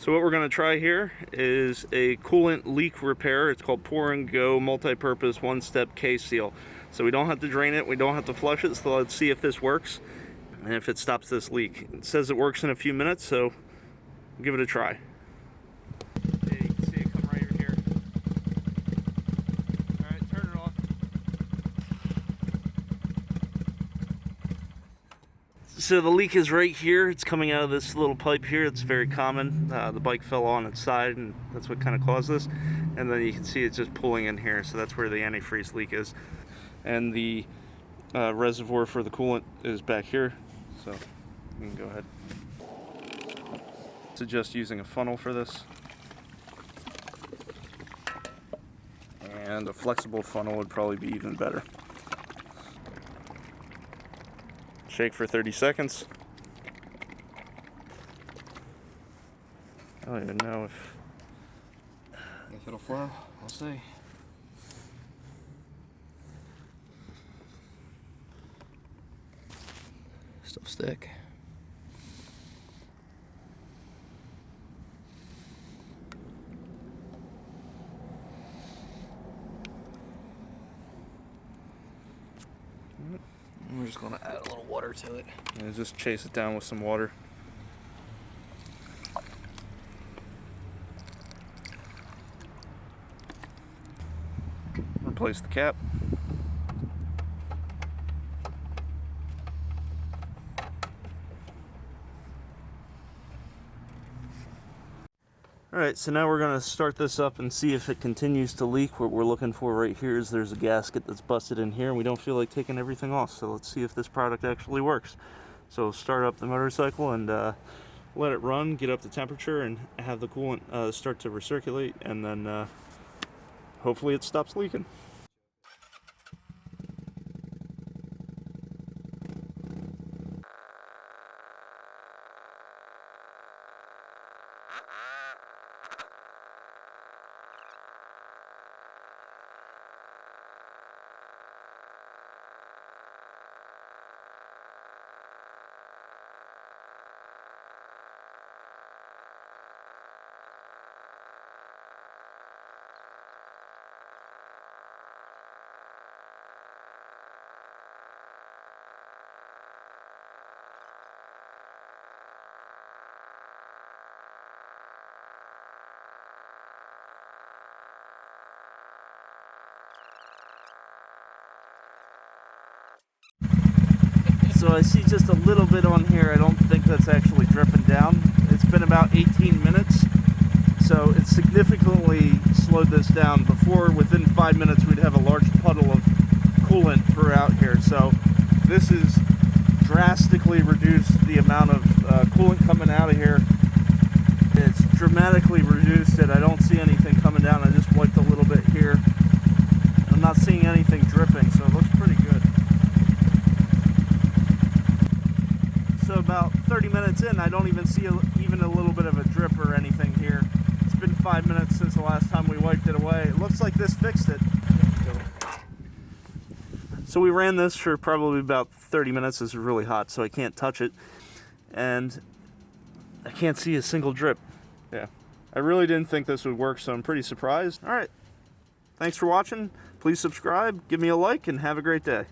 So what we're going to try here is a coolant leak repair. It's called Pour and Go Multi-Purpose One-Step K-Seal. So we don't have to drain it, we don't have to flush it, so let's see if this works and if it stops this leak. It says it works in a few minutes, so we'll give it a try. Okay, you can see it come right here. Alright, turn it off. So the leak is right here. It's coming out of this little pipe here. It's very common. The bike fell on its side, and that's what kind of caused this. And then you can see it's just pulling in here. So that's where the antifreeze leak is. And the reservoir for the coolant is back here. So you can go ahead. I suggest using a funnel for this. And a flexible funnel would probably be even better. Shake for 30 seconds. I don't even know if it'll flow. We'll see. Still stick. We're just going to add a little water to it. And just chase it down with some water. Replace the cap. Alright, so now we're going to start this up and see if it continues to leak. What we're looking for right here is there's a gasket that's busted in here, and we don't feel like taking everything off. So let's see if this product actually works. So start up the motorcycle and let it run, get up to temperature, and have the coolant start to recirculate, and then hopefully it stops leaking. So I see just a little bit on here. I don't think that's actually dripping down. It's been about 18 minutes, so it's significantly slowed this down. Before, within 5 minutes, we'd have a large puddle of coolant throughout here. So this has drastically reduced the amount of coolant coming out of here. It's dramatically reduced it. I don't see anything coming down. I just wiped a little bit here. I'm not seeing anything dripping, so it looks pretty good. So about 30 minutes in, I don't even see even a little bit of a drip or anything here. It's been 5 minutes since the last time we wiped it away. It looks like this fixed it. So we ran this for probably about 30 minutes. This is really hot, so I can't touch it. And I can't see a single drip. Yeah, I really didn't think this would work, so I'm pretty surprised. All right, thanks for watching. Please subscribe, give me a like, and have a great day.